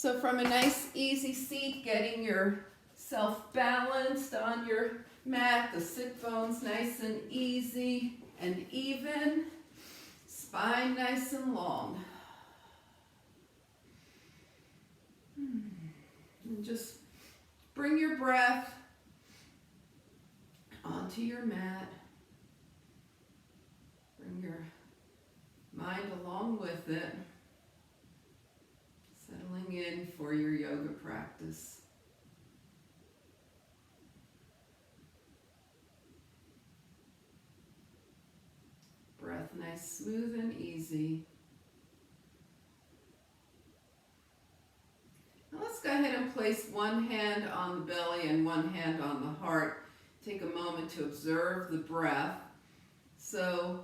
So from a nice easy seat, getting yourself balanced on your mat, the sit bones nice and easy and even, spine nice and long. And just bring your breath onto your mat. Bring your mind along with it, settling in for your yoga practice. Breath nice, smooth and easy. Now let's go ahead and place one hand on the belly and one hand on the heart. Take a moment to observe the breath. So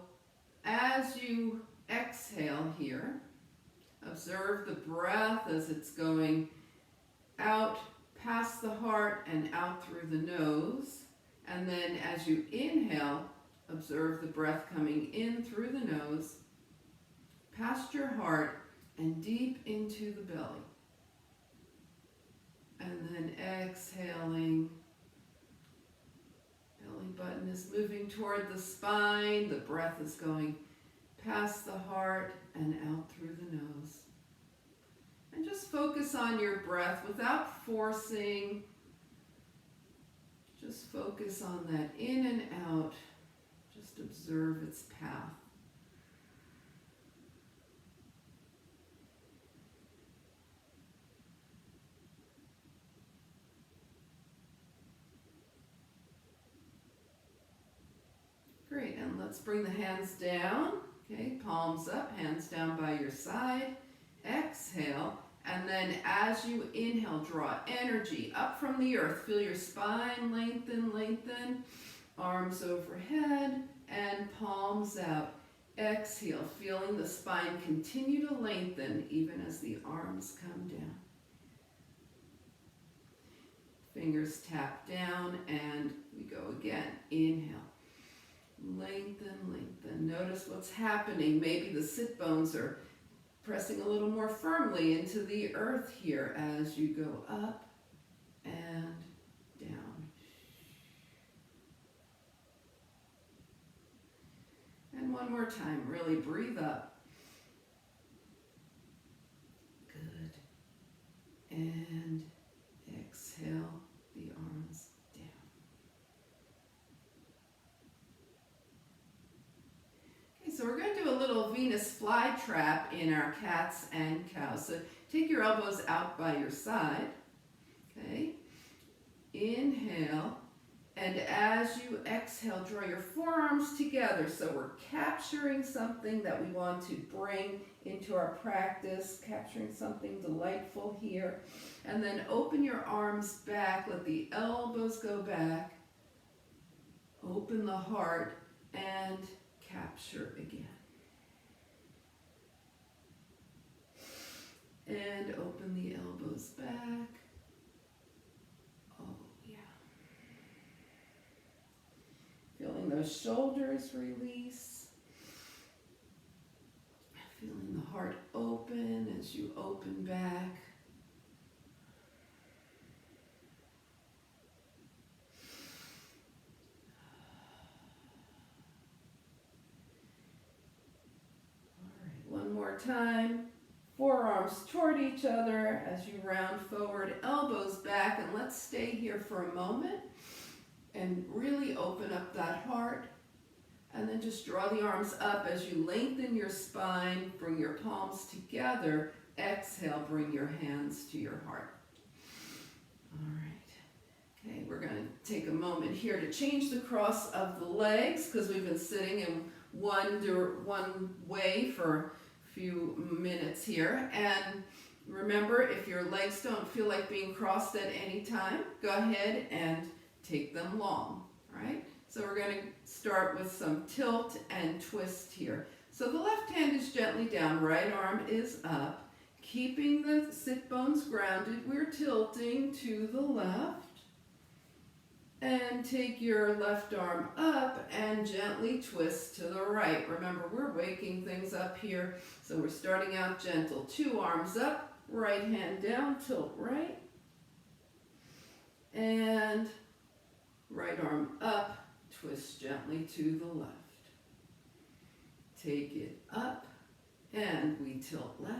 as you exhale here, observe the breath as it's going out past the heart and out through the nose. And then as you inhale, observe the breath coming in through the nose, past your heart, and deep into the belly. And then exhaling, belly button is moving toward the spine, the breath is going past the heart and out through the nose. And just focus on your breath without forcing. Just focus on that in and out. Just observe its path. Great, and let's bring the hands down. Okay, palms up, hands down by your side. Exhale, and then as you inhale, draw energy up from the earth. Feel your spine lengthen, lengthen. Arms overhead and palms out. Exhale, feeling the spine continue to lengthen even as the arms come down. Fingers tap down and we go again. Inhale. Lengthen, lengthen. Notice what's happening. Maybe the sit bones are pressing a little more firmly into the earth here as you go up and down. And one more time, really breathe up. Good. And exhale the arms down. Okay, so we're going to do a little Venus flytrap in our cats and cows. So take your elbows out by your side. Okay. Inhale. And as you exhale, draw your forearms together. So we're capturing something that we want to bring into our practice, capturing something delightful here. And then open your arms back, let the elbows go back. Open the heart and capture again. And open the elbows back. Feeling those shoulders release. Feeling the heart open as you open back. All right, one more time. Forearms toward each other as you round forward, elbows back, and let's stay here for a moment. And really open up that heart. And then just draw the arms up as you lengthen your spine. Bring your palms together. Exhale, bring your hands to your heart. All right. Okay, we're going to take a moment here to change the cross of the legs because we've been sitting in one way for a few minutes here. And remember, if your legs don't feel like being crossed at any time, go ahead and take them long, right? So we're going to start with some tilt and twist here. So the left hand is gently down, right arm is up. Keeping the sit bones grounded, we're tilting to the left. And take your left arm up and gently twist to the right. Remember, we're waking things up here, so we're starting out gentle. 2 arms up, right hand down, tilt right, and right arm up, twist gently to the left. Take it up, and we tilt left.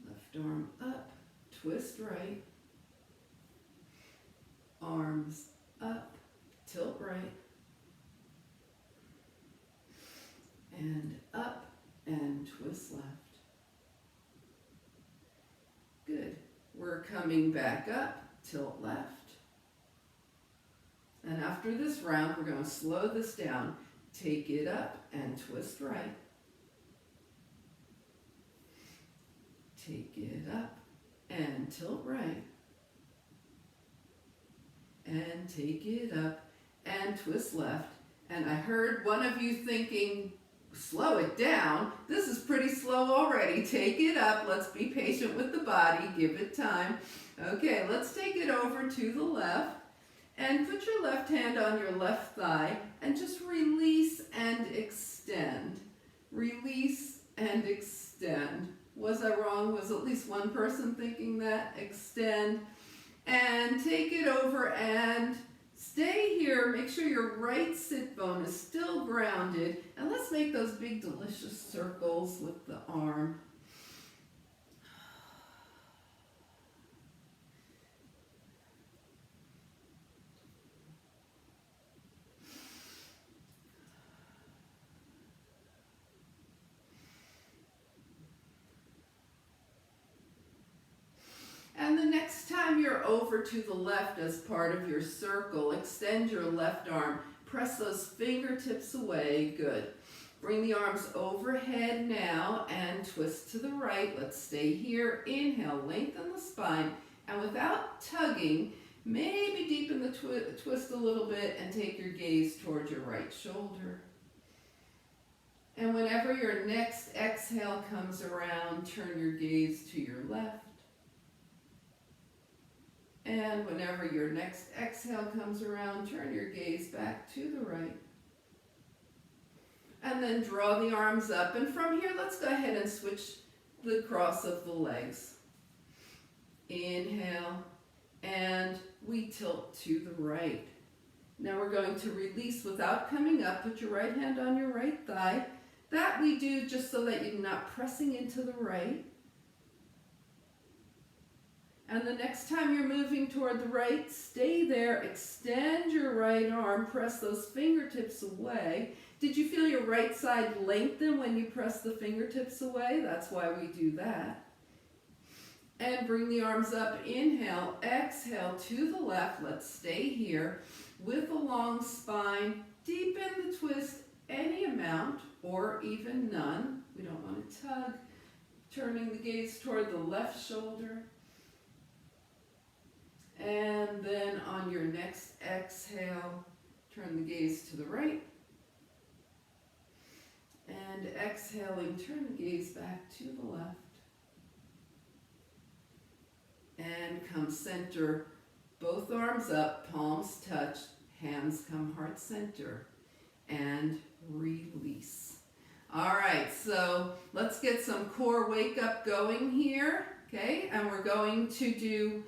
Left arm up, twist right. Arms up, tilt right. And up, and twist left. Good. We're coming back up, tilt left. And after this round, we're going to slow this down. Take it up and twist right. Take it up and tilt right. And take it up and twist left. And I heard one of you thinking, slow it down. This is pretty slow already. Take it up. Let's be patient with the body. Give it time. Okay, let's take it over to the left. And put your left hand on your left thigh and just release and extend. Release and extend. Was I wrong? Was at least one person thinking that? Extend. And take it over and stay here. Make sure your right sit bone is still grounded. And let's make those big delicious circles with the arm. And the next time you're over to the left as part of your circle, extend your left arm. Press those fingertips away. Good. Bring the arms overhead now and twist to the right. Let's stay here. Inhale, lengthen the spine. And without tugging, maybe deepen the twist a little bit and take your gaze towards your right shoulder. And whenever your next exhale comes around, turn your gaze to your left. And whenever your next exhale comes around, turn your gaze back to the right. And then draw the arms up. And from here, let's go ahead and switch the cross of the legs. Inhale, and we tilt to the right. Now we're going to release without coming up. Put your right hand on your right thigh. That we do just so that you're not pressing into the right. And the next time you're moving toward the right, stay there, extend your right arm, press those fingertips away. Did you feel your right side lengthen when you press the fingertips away? That's why we do that. And bring the arms up, inhale, exhale to the left. Let's stay here with a long spine. Deepen the twist any amount or even none. We don't want to tug. Turning the gaze toward the left shoulder. And then on your next exhale, turn the gaze to the right. And exhaling, turn the gaze back to the left. And come center, both arms up, palms touch, hands come heart center. And release. All right, so let's get some core wake up going here, okay? And we're going to do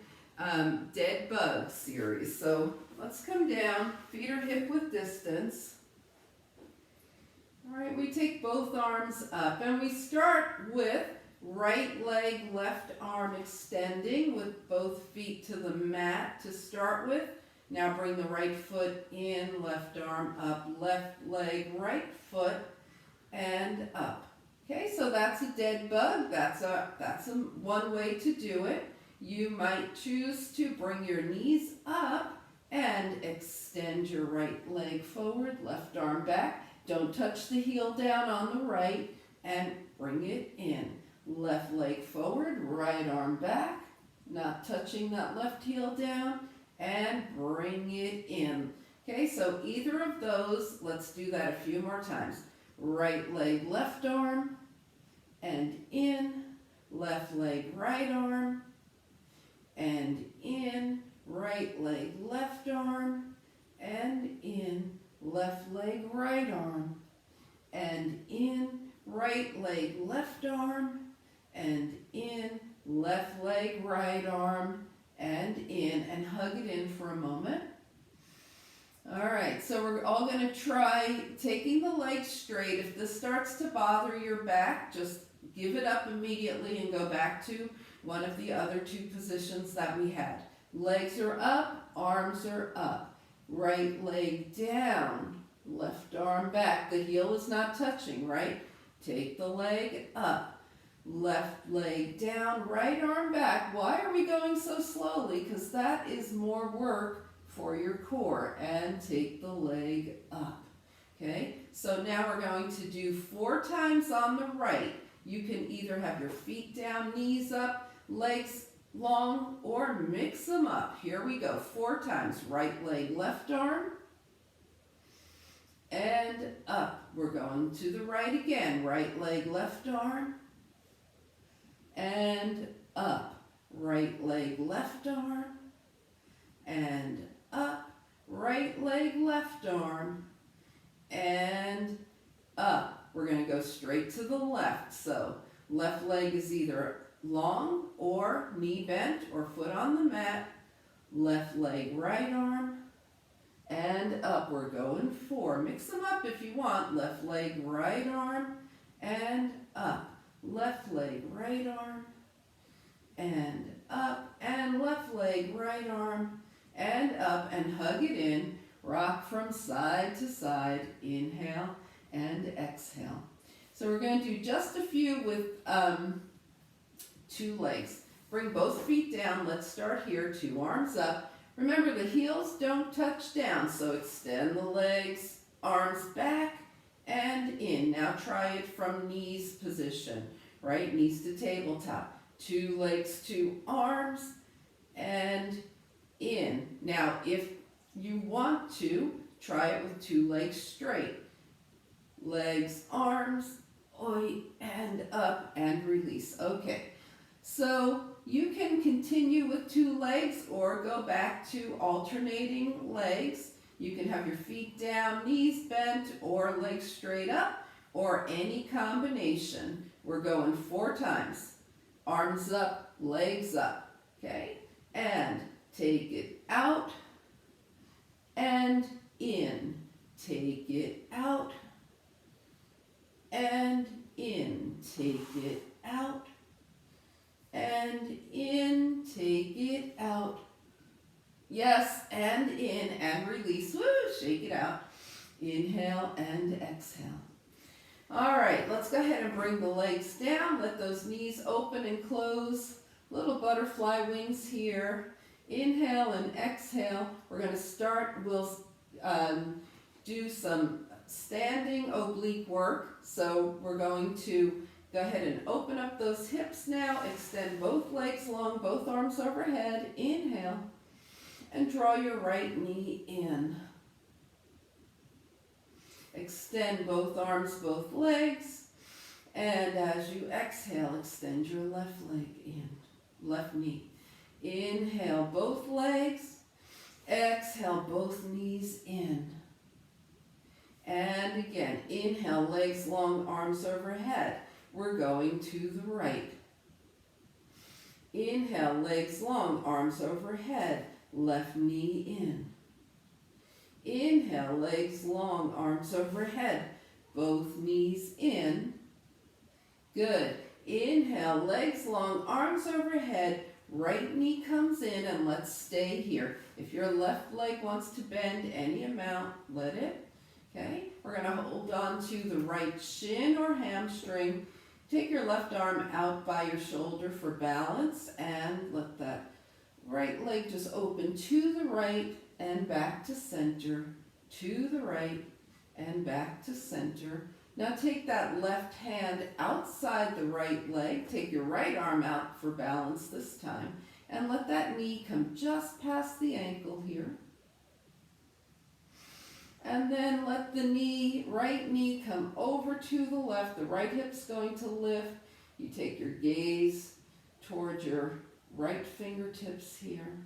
dead bug series. So let's come down, feet are hip width distance. All right, we take both arms up and we start with right leg, left arm extending with both feet to the mat to start with. Now bring the right foot in, left arm up, left leg, right foot, and up. Okay, so that's a dead bug. That's one way to do it. You might choose to bring your knees up and extend your right leg forward, left arm back. Don't touch the heel down on the right and bring it in. Left leg forward, right arm back, not touching that left heel down, and bring it in. Okay, so either of those, let's do that a few more times. Right leg, left arm, and in. Left leg, right arm, and in. Right leg, left arm, and in. Left leg, right arm, and in. right leg, left arm, and in, left leg, right arm, and in, and hug it in for a moment. All right, so we're all going to try taking the legs straight. If this starts to bother your back, just give it up immediately and go back to one of the other two positions that we had. Legs are up, arms are up. Right leg down, left arm back. The heel is not touching, right? Take the leg up. Left leg down, right arm back. Why are we going so slowly? Because that is more work for your core. And take the leg up. Okay, so now we're going to do 4 times on the right. You can either have your feet down, knees up, legs long, or mix them up. Here we go. 4 times. Right leg, left arm, and up. We're going to the right again. Right leg, left arm, and up. Right leg, left arm, and up. Right leg, left arm, and up. We're going to go straight to the left. So left leg is either long or knee bent or foot on the mat. Left leg, right arm, and up. We're going 4. Mix them up if you want. Left leg, right arm, and up. Left leg, right arm, and up. And left leg, right arm, and up. And hug it in. Rock from side to side. Inhale and exhale. So we're going to do just a few with 2 legs. Bring both feet down. Let's start here. 2 arms up. Remember, the heels don't touch down, so extend the legs, arms back and in. Now try it from knees position, right? Knees to tabletop. 2 legs, 2 arms, and in. Now, if you want to, try it with 2 legs straight. Legs, arms, oi, and up, and release. Okay. So you can continue with 2 legs or go back to alternating legs. You can have your feet down, knees bent, or legs straight up, or any combination. We're going 4 times. Arms up, legs up, okay? And take it out and in. Take it out and in. Take it out and in. Take it out. Yes, and in and release. Woo, shake it out. Inhale and exhale. All right, let's go ahead and bring the legs down. Let those knees open and close. Little butterfly wings here. Inhale and exhale. We're going to start. We'll do some standing oblique work. So we're going to go ahead and open up those hips now. Extend both legs long, both arms overhead. Inhale. And draw your right knee in. Extend both arms, both legs. And as you exhale, extend your left leg in, left knee. Inhale, both legs. Exhale, both knees in. And again, inhale, legs long, arms overhead. We're going to the right. Inhale, legs long, arms overhead. Left knee in. Inhale, legs long, arms overhead. Both knees in. Good. Inhale, legs long, arms overhead. Right knee comes in, and let's stay here. If your left leg wants to bend any amount, let it. Okay? We're going to hold on to the right shin or hamstring. Take your left arm out by your shoulder for balance, and let that right leg just open to the right and back to center, to the right and back to center. Now take that left hand outside the right leg. Take your right arm out for balance this time. And let that knee come just past the ankle here. And then let the knee, right knee come over to the left. The right hip's going to lift. You take your gaze towards your right fingertips here.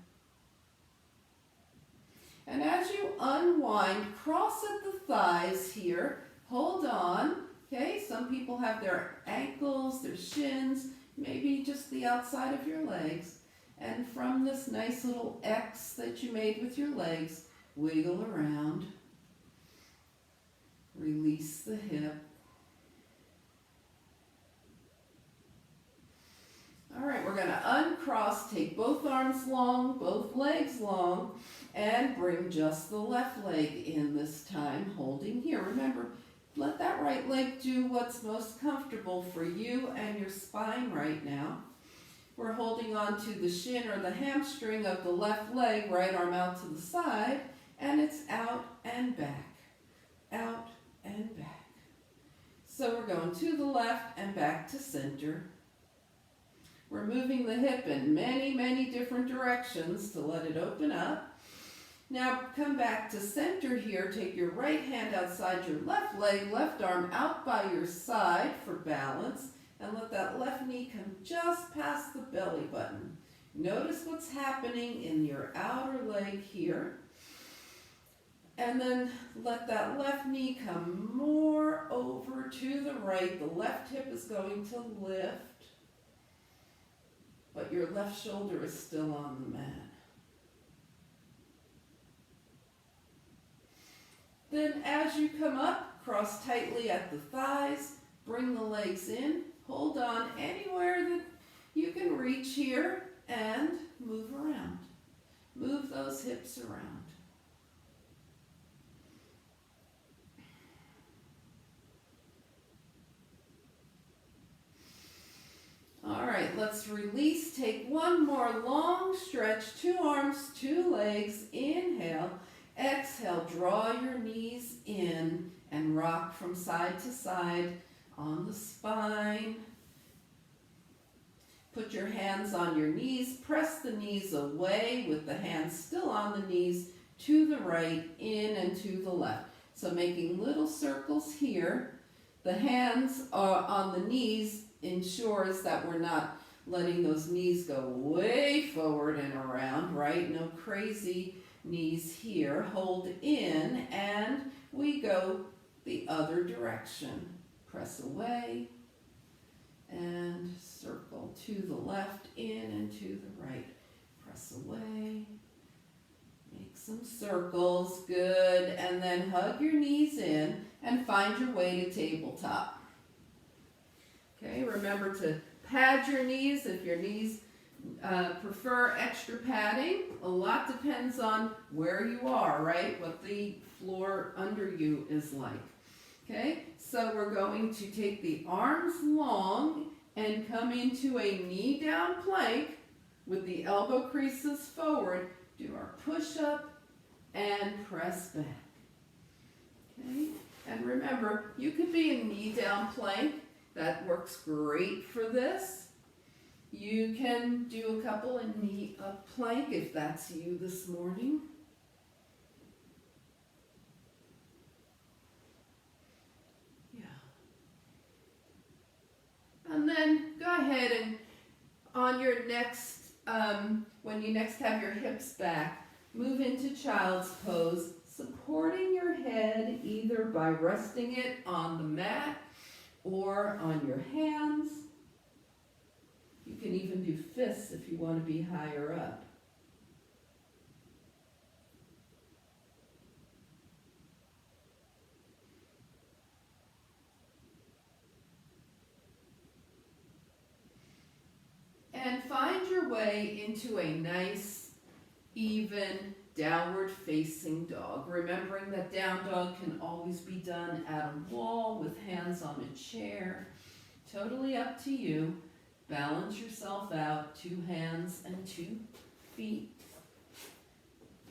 And as you unwind, cross at the thighs here. Hold on Okay, some people have their ankles, their shins, maybe just the outside of your legs. And from this nice little X that you made with your legs, wiggle around. Release the hip. All right, we're going to uncross, take both arms long, both legs long, and bring just the left leg in this time, holding here. Remember, let that right leg do what's most comfortable for you and your spine right now. We're holding on to the shin or the hamstring of the left leg, right arm out to the side, and it's out and back, out and back. So we're going to the left and back to center. We're moving the hip in many, many different directions to let it open up. Now come back to center here. Take your right hand outside your left leg, left arm out by your side for balance, and let that left knee come just past the belly button. Notice what's happening in your outer leg here. And then let that left knee come more over to the right. The left hip is going to lift, but your left shoulder is still on the mat. Then as you come up, cross tightly at the thighs, bring the legs in, hold on anywhere that you can reach here, and move around. Move those hips around. All right, let's release. Take one more long stretch, 2 arms, 2 legs. Inhale, exhale, draw your knees in and rock from side to side on the spine. Put your hands on your knees, press the knees away with the hands still on the knees to the right, in and to the left. So making little circles here. The hands are on the knees ensures that we're not letting those knees go way forward and around, right? No crazy knees here. Hold in and we go the other direction. Press away and circle to the left, in and to the right. Press away. Make some circles. Good. And then hug your knees in and find your way to tabletop. Okay, remember to pad your knees if your knees prefer extra padding. A lot depends on where you are, right? What the floor under you is like. Okay, so we're going to take the arms long and come into a knee down plank with the elbow creases forward. Do our push up and press back. Okay, and remember, you could be in knee down plank. That works great for this. You can do a couple in knee up plank if that's you this morning. Yeah. And then go ahead and on your next, when you next have your hips back, move into child's pose, supporting your head either by resting it on the mat or on your hands. You can even do fists if you want to be higher up. And find your way into a nice, even, downward facing dog. Remembering that down dog can always be done at a wall with hands on a chair. Totally up to you. Balance yourself out, 2 hands and 2 feet.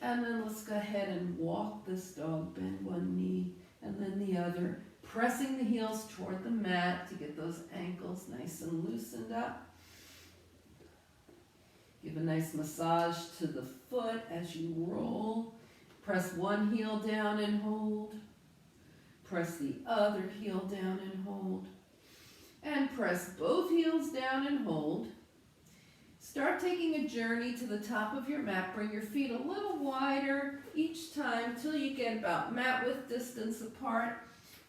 And then let's go ahead and walk this dog, bend one knee and then the other, pressing the heels toward the mat to get those ankles nice and loosened up. Give a nice massage to the foot as you roll. Press one heel down and hold. Press the other heel down and hold. And press both heels down and hold. Start taking a journey to the top of your mat. Bring your feet a little wider each time till you get about mat width distance apart.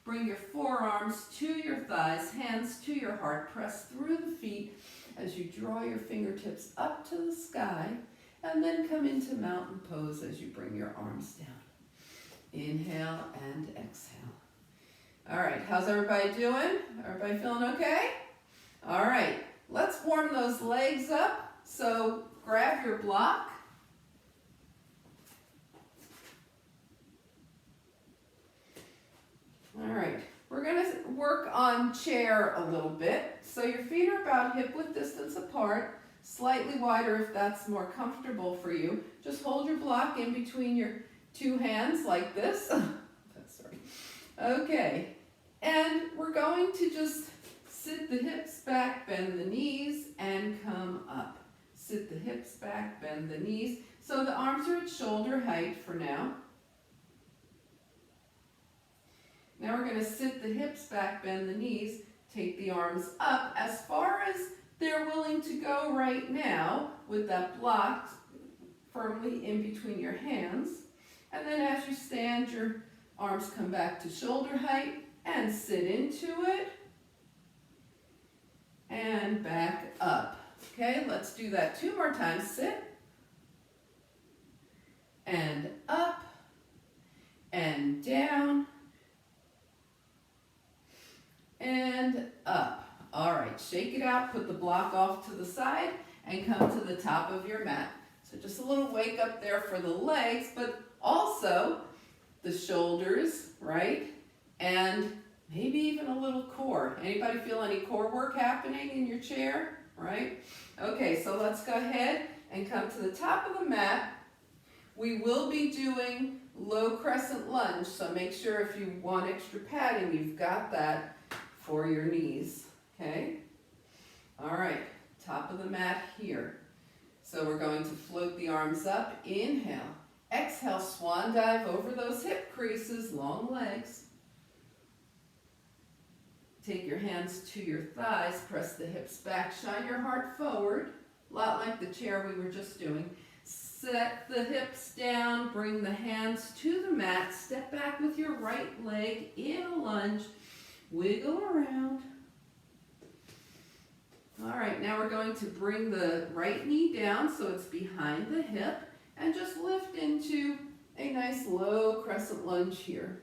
Bring your forearms to your thighs, hands to your heart. Press through the feet as you draw your fingertips up to the sky. And then come into mountain pose as you bring your arms down. Inhale and exhale. All right, how's everybody doing? Everybody feeling okay? All right, let's warm those legs up. So grab your block. All right, we're gonna work on chair a little bit. So your feet are about hip-width distance apart, slightly wider if that's more comfortable for you. Just hold your block in between your two hands like this. Sorry. Okay, and we're going to just sit the hips back, bend the knees, and come up. Sit the hips back, bend the knees. So the arms are at shoulder height for now. Now we're going to sit the hips back, bend the knees, take the arms up as far as they're willing to go right now with that block firmly in between your hands. And then as you stand, your arms come back to shoulder height and sit into it and back up. Okay, let's do that 2 more times. Sit and up and down and up. All right, shake it out, put the block off to the side, and come to the top of your mat. So just a little wake up there for the legs, but also the shoulders, right? And maybe even a little core. Anybody feel any core work happening in your chair, right? Okay, so let's go ahead and come to the top of the mat. We will be doing low crescent lunge, so make sure if you want extra padding, you've got that for your knees, okay? All right, top of the mat here. So we're going to float the arms up, inhale. Exhale, swan dive over those hip creases, long legs. Take your hands to your thighs, press the hips back, shine your heart forward, a lot like the chair we were just doing. Set the hips down, bring the hands to the mat, step back with your right leg in a lunge, wiggle around. All right, now we're going to bring the right knee down so it's behind the hip and just lift into a nice low crescent lunge here.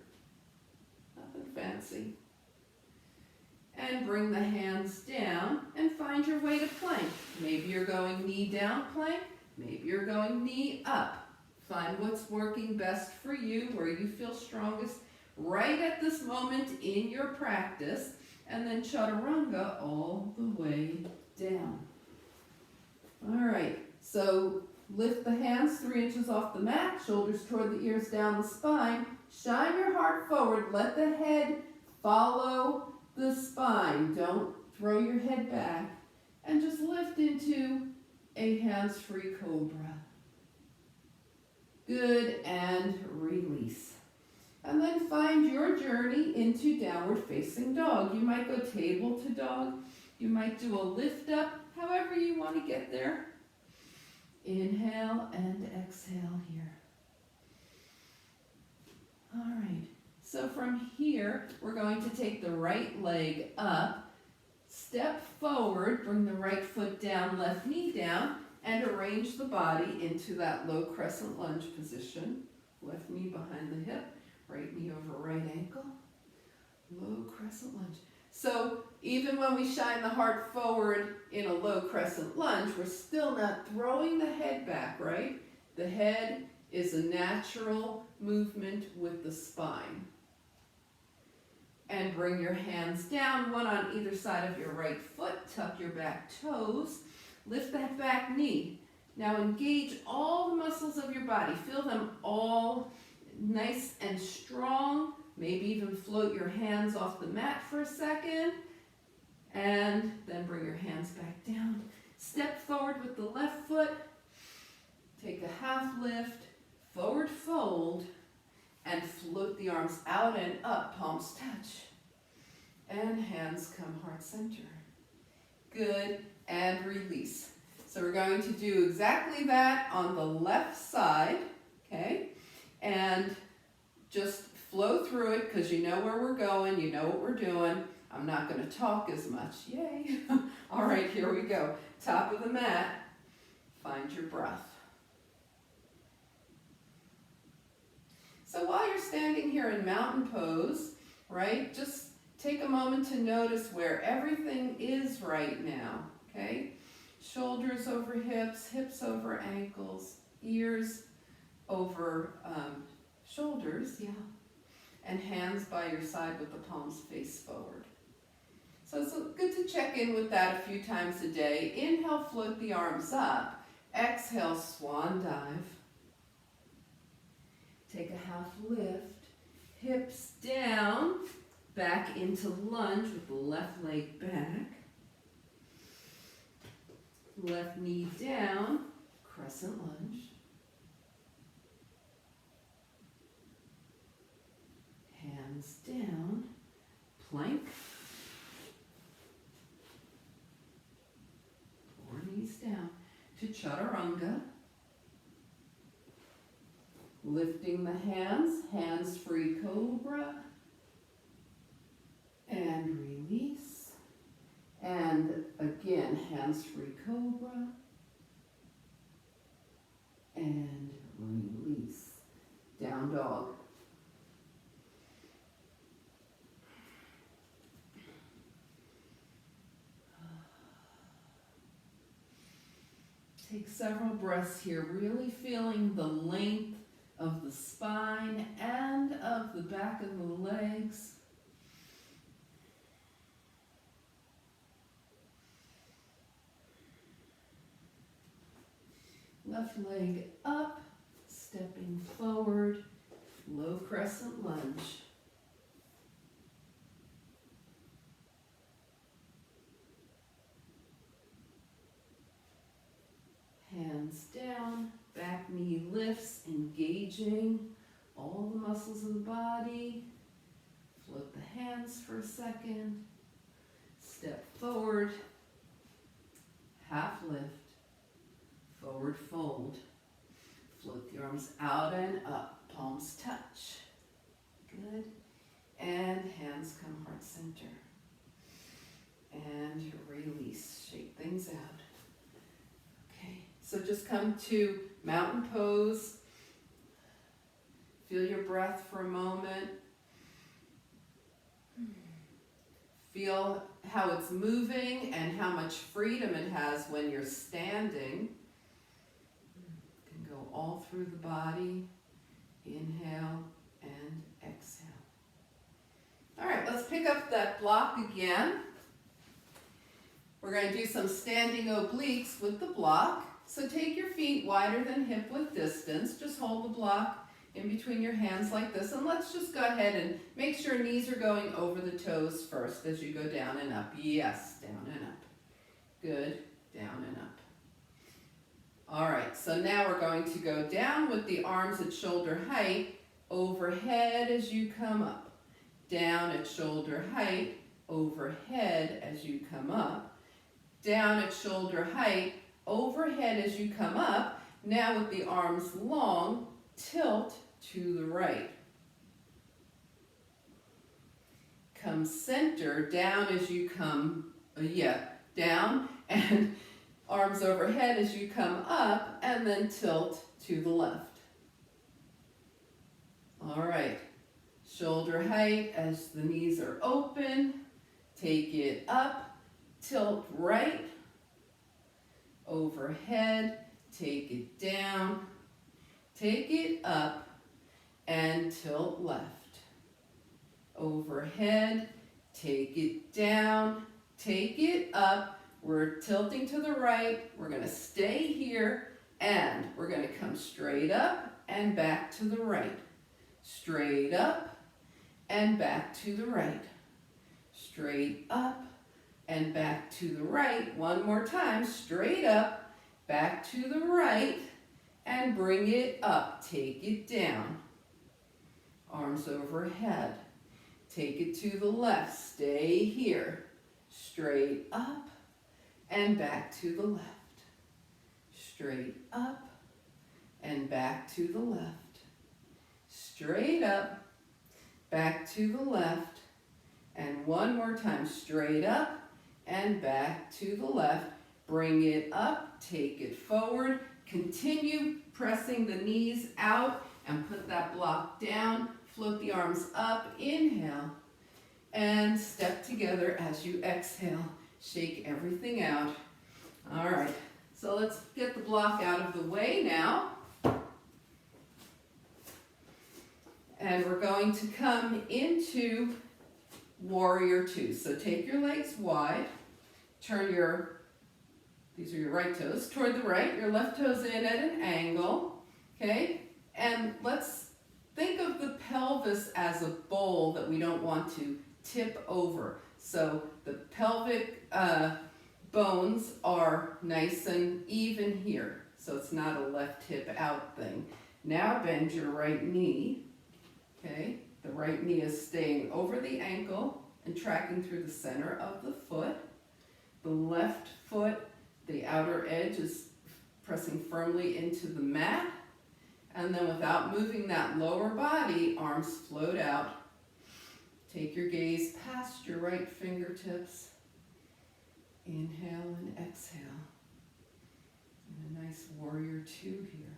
Nothing fancy. And bring the hands down and find your way to plank. Maybe you're going knee down plank, maybe you're going knee up. Find what's working best for you, where you feel strongest right at this moment in your practice. And then chaturanga all the way down. All right, so lift the hands 3 inches off the mat, shoulders toward the ears, down the spine. Shine your heart forward, let the head follow the spine. Don't throw your head back. And just lift into a hands-free cobra. Good, and release. And then find your journey into downward facing dog. You might go table to dog. You might do a lift up, however you want to get there. Inhale and exhale here. All right. So from here, we're going to take the right leg up, step forward, bring the right foot down, left knee down, and arrange the body into that low crescent lunge position. Left knee behind the hip, right knee over right ankle, low crescent lunge. So even when we shine the heart forward in a low crescent lunge, we're still not throwing the head back, right? The head is a natural movement with the spine. And bring your hands down, one on either side of your right foot. Tuck your back toes. Lift that back knee. Now engage all the muscles of your body. Feel them all nice and strong. Maybe even float your hands off the mat for a second. And then bring your hands back down. Step forward with the left foot. Take a half lift, forward fold, and float the arms out and up, palms touch. And hands come heart center. Good, and release. So we're going to do exactly that on the left side, okay? And just flow through it because you know where we're going, you know what we're doing. I'm not going to talk as much. Yay. All right, here we go. Top of the mat. Find your breath. So while you're standing here in mountain pose, right, just take a moment to notice where everything is right now, okay? Shoulders over hips, hips over ankles, ears over shoulders, yeah, and hands by your side with the palms face forward. So it's good to check in with that a few times a day. Inhale, float the arms up. Exhale, swan dive. Take a half lift, hips down, back into lunge with the left leg back. Left knee down, crescent lunge. Hands down, plank. Four knees down to chaturanga. Lifting the hands, hands-free cobra. And release. And again, hands-free cobra. And release. Down dog. Take several breaths here, really feeling the length of the spine and of the back of the legs. Left leg up, stepping forward, low crescent lunge. Hands down, back knee lifts, engaging all the muscles of the body. Float the hands for a second. Step forward, half lift, forward fold. Float the arms out and up, palms touch. Good. And hands come heart center. And release, shake things out. So just come to mountain pose. Feel your breath for a moment. Feel how it's moving and how much freedom it has when you're standing. You can go all through the body. Inhale and exhale. All right, let's pick up that block again. We're going to do some standing obliques with the block. So take your feet wider than hip width distance. Just hold the block in between your hands like this. And let's just go ahead and make sure knees are going over the toes first as you go down and up. Yes, down and up. Good, down and up. All right, so now we're going to go down with the arms at shoulder height, overhead as you come up. Down at shoulder height, overhead as you come up. Down at shoulder height, overhead as you come up. Now with the arms long, tilt to the right. Come center, down as you come, down, and arms overhead as you come up, and then tilt to the left. All right, shoulder height as the knees are open. Take it up, tilt right. Overhead, take it down, take it up, and tilt left. Overhead, take it down, take it up. We're tilting to the right. We're going to stay here, and we're going to come straight up and back to the right. Straight up and back to the right. Straight up and back to the right. One more time, straight up, back to the right, and bring it up. Take it down. Arms overhead. Take it to the left. Stay here. Straight up and back to the left. Straight up and back to the left. Straight up back to the left, and one more time, straight up and back to the left. Bring it up, take it forward, continue pressing the knees out and put that block down, float the arms up, inhale, and step together as you exhale. Shake everything out. All right, so let's get the block out of the way now. And we're going to come into Warrior Two. So take your legs wide, turn these are your right toes, toward the right, your left toes in at an angle, okay? And let's think of the pelvis as a bowl that we don't want to tip over. So the pelvic bones are nice and even here, so it's not a left hip out thing. Now bend your right knee, okay? The right knee is staying over the ankle and tracking through the center of the foot. The left foot, the outer edge is pressing firmly into the mat. And then without moving that lower body, arms float out. Take your gaze past your right fingertips. Inhale and exhale. And a nice Warrior Two here.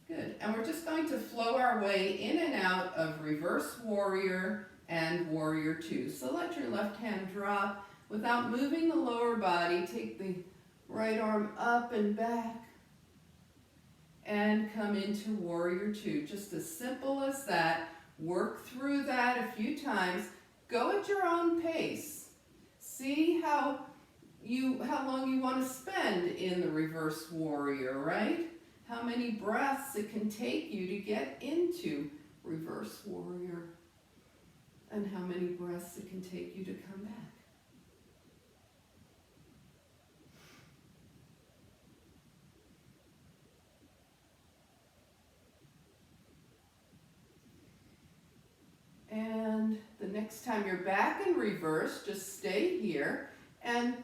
Good. And we're just going to flow our way in and out of Reverse Warrior and Warrior Two. So let your left hand drop. Without moving the lower body, take the right arm up and back and come into Warrior Two. Just as simple as that. Work through that a few times. Go at your own pace. See how long you want to spend in the Reverse Warrior, right? How many breaths it can take you to get into Reverse Warrior, and how many breaths it can take you to come back. And the next time you're back in reverse, just stay here and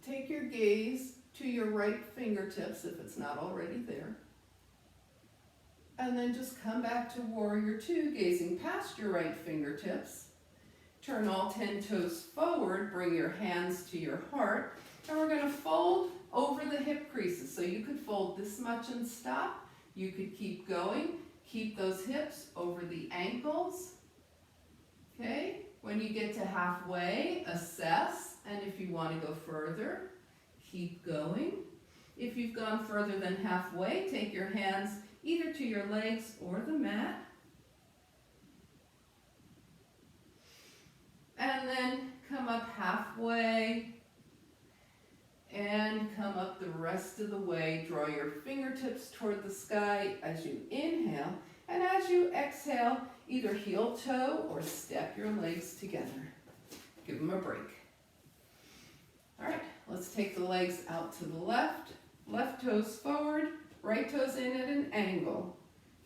take your gaze to your right fingertips if it's not already there. And then just come back to Warrior Two, gazing past your right fingertips. Turn all 10 toes forward, bring your hands to your heart, and we're going to fold over the hip creases. So you could fold this much and stop. You could keep going. Keep those hips over the ankles. Okay, when you get to halfway, assess, and if you want to go further, keep going. If you've gone further than halfway, take your hands either to your legs or the mat. And then come up halfway and come up the rest of the way. Draw your fingertips toward the sky as you inhale, and as you exhale, either heel toe or step your legs together. Give them a break. All right, let's take the legs out to the left. Left toes forward, right toes in at an angle.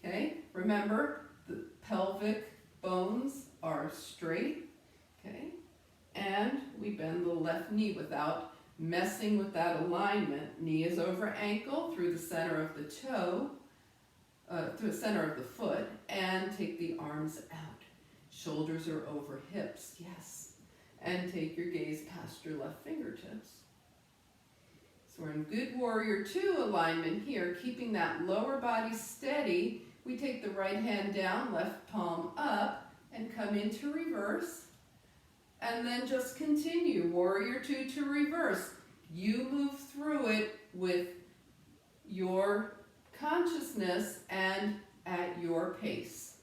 Okay, remember the pelvic bones are straight. Okay, and we bend the left knee without messing with that alignment. Knee is over ankle through the center of the toe. Through the center of the foot, and take the arms out. Shoulders are over hips, yes. And take your gaze past your left fingertips. So we're in good Warrior Two alignment here, keeping that lower body steady. We take the right hand down, left palm up, and come into reverse. And then just continue, Warrior Two to reverse. You move through it with your consciousness and at your pace.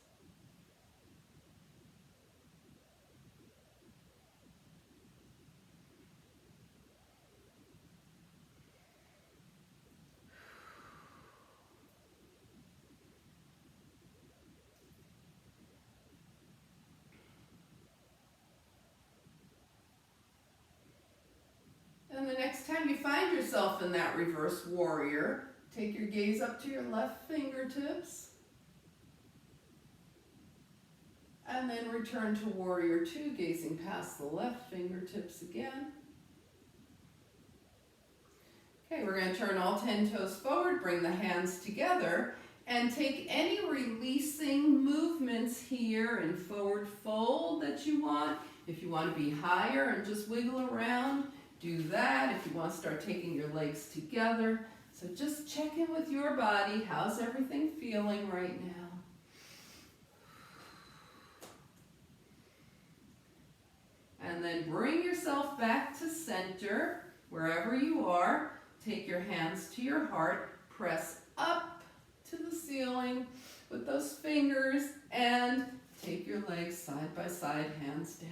And the next time you find yourself in that Reverse Warrior, take your gaze up to your left fingertips. And then return to Warrior Two, gazing past the left fingertips again. Okay, we're going to turn all 10 toes forward, bring the hands together, And take any releasing movements here in forward fold that you want. If you want to be higher and just wiggle around, do that. If you want to start taking your legs together. So just check in with your body. How's everything feeling right now? And then bring yourself back to center, wherever you are. Take your hands to your heart. Press up to the ceiling with those fingers and take your legs side by side, hands down.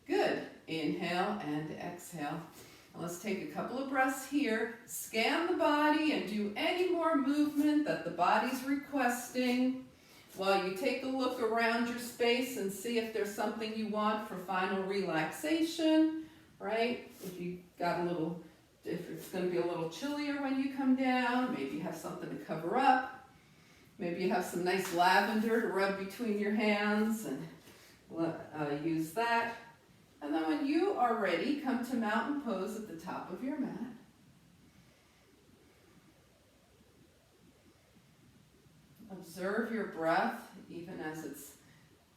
Good. Inhale and exhale. Now let's take a couple of breaths here. Scan the body and do any more movement that the body's requesting while you take a look around your space and see if there's something you want for final relaxation, right? If you got a little, if it's going to be a little chillier when you come down, maybe you have something to cover up. Maybe you have some nice lavender to rub between your hands and use that. And then when you are ready, come to mountain pose at the top of your mat. Observe your breath even as it's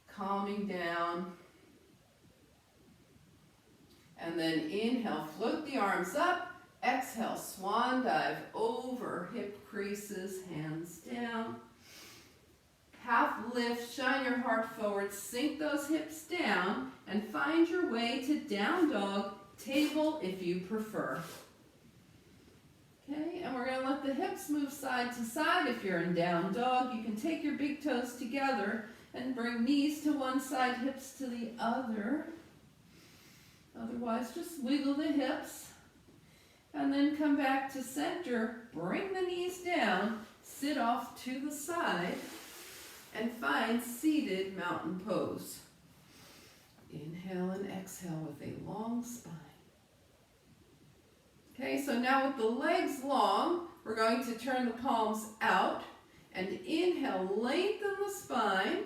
calming down. And then inhale, float the arms up. Exhale, swan dive over hip creases, hands down. Half lift, shine your heart forward, sink those hips down, and find your way to down dog, table if you prefer. Okay, and we're going to let the hips move side to side. If you're in down dog, you can take your big toes together and bring knees to one side, hips to the other. Otherwise, just wiggle the hips. And then come back to center, bring the knees down, sit off to the side, and find seated mountain pose. Inhale and exhale with a long spine. Okay, so now with the legs long, we're going to turn the palms out and inhale, lengthen the spine,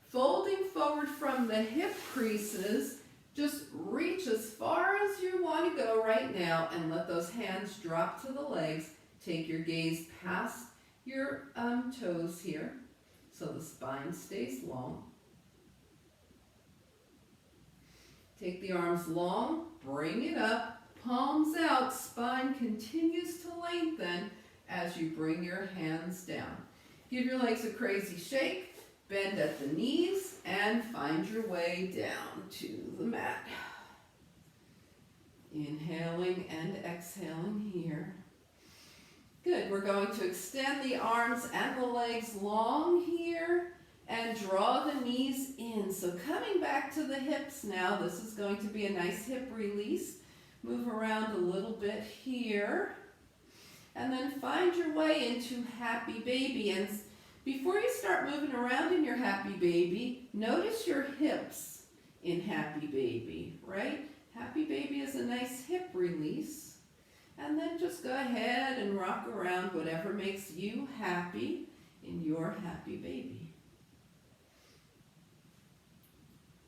folding forward from the hip creases. Just reach as far as you want to go right now and let those hands drop to the legs. Take your gaze past your toes here so the spine stays long. Take the arms long, bring it up, palms out, spine continues to lengthen as you bring your hands down. Give your legs a crazy shake. Bend at the knees and find your way down to the mat. Inhaling and exhaling here. Good, we're going to extend the arms and the legs long here and draw the knees in. So coming back to the hips now, this is going to be a nice hip release. Move around a little bit here. And then find your way into happy baby. And before you start moving around in your happy baby, notice your hips in happy baby, right? Happy baby is a nice hip release. And then just go ahead and rock around whatever makes you happy in your happy baby.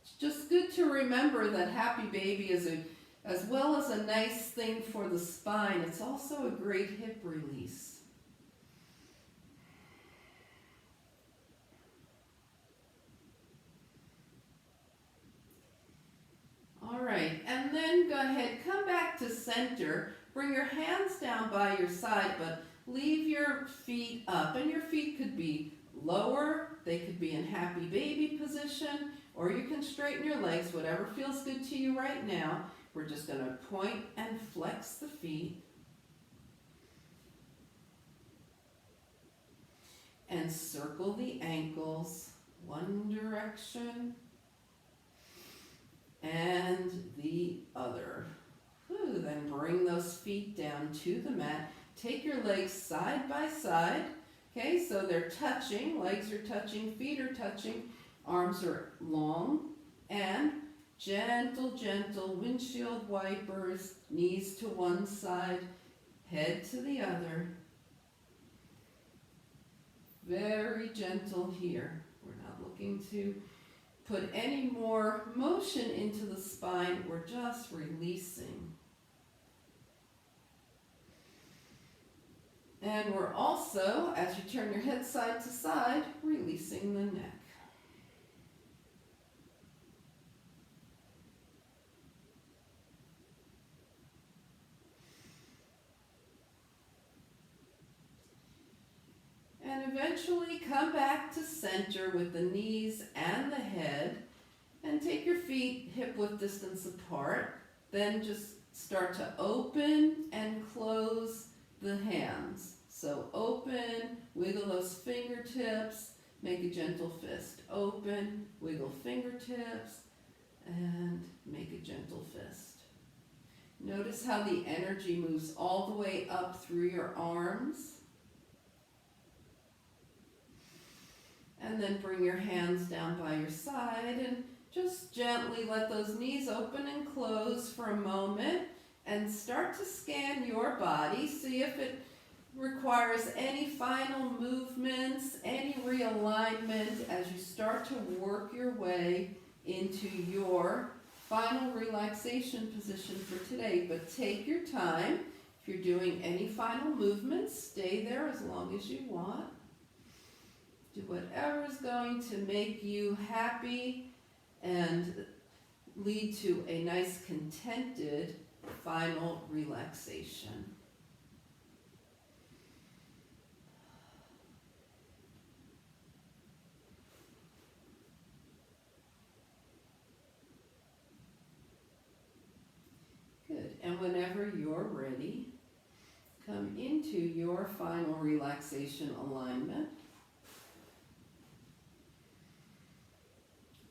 It's just good to remember that happy baby is as well as a nice thing for the spine, it's also a great hip release. All right, and then go ahead, come back to center. Bring your hands down by your side, but leave your feet up. And your feet could be lower, they could be in happy baby position, or you can straighten your legs, whatever feels good to you right now. We're just going to point and flex the feet. And circle the ankles, one direction and the other. Then bring those feet down to the mat. Take your legs side by side. Okay, so they're touching, legs are touching, feet are touching, arms are long, and gentle, gentle windshield wipers, knees to one side, head to the other. Very gentle here. We're not looking to put any more motion into the spine. We're just releasing. And we're also, as you turn your head side to side, releasing the neck. And eventually come back to center with the knees and the head, and take your feet hip-width distance apart. Then just start to open and close the hands. So open, wiggle those fingertips, make a gentle fist. Open, wiggle fingertips, and make a gentle fist. Notice how the energy moves all the way up through your arms. And then bring your hands down by your side and just gently let those knees open and close for a moment, and start to scan your body. See if it requires any final movements, any realignment as you start to work your way into your final relaxation position for today. But take your time. If you're doing any final movements, stay there as long as you want. Do whatever is going to make you happy and lead to a nice, contented final relaxation. Good. And whenever you're ready, come into your final relaxation alignment.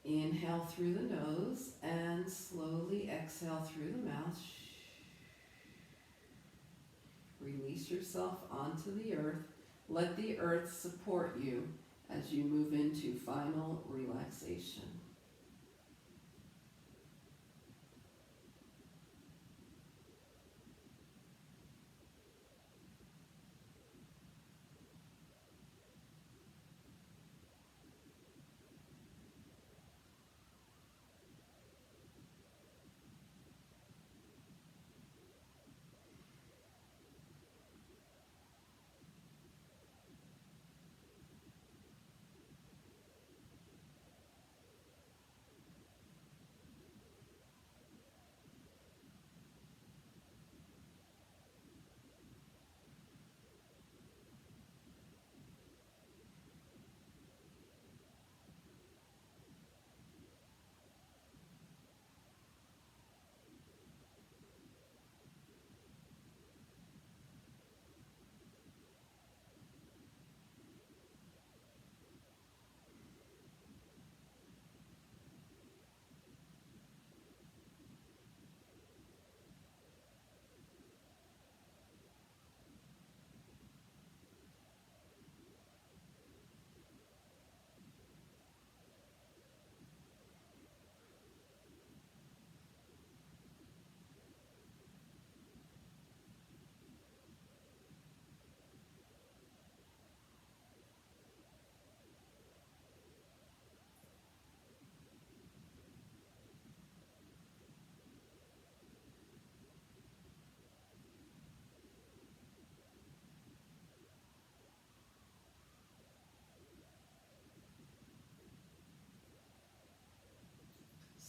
Inhale through the nose and slowly exhale through the mouth. Release yourself onto the earth. Let the earth support you as you move into final relaxation.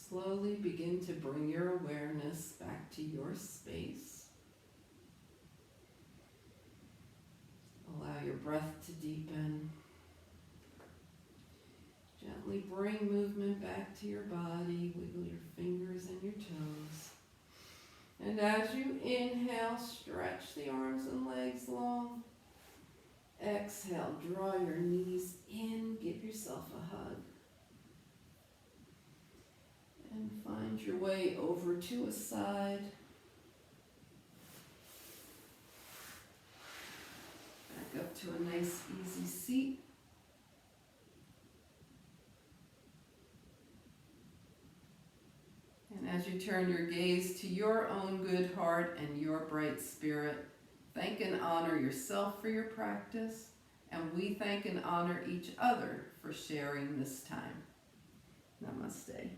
Slowly begin to bring your awareness back to your space. Allow your breath to deepen. Gently bring movement back to your body. Wiggle your fingers and your toes. And as you inhale, stretch the arms and legs long. Exhale, draw your knees in. Give yourself a hug. And find your way over to a side. Back up to a nice easy seat. And as you turn your gaze to your own good heart and your bright spirit, thank and honor yourself for your practice, and we thank and honor each other for sharing this time. Namaste.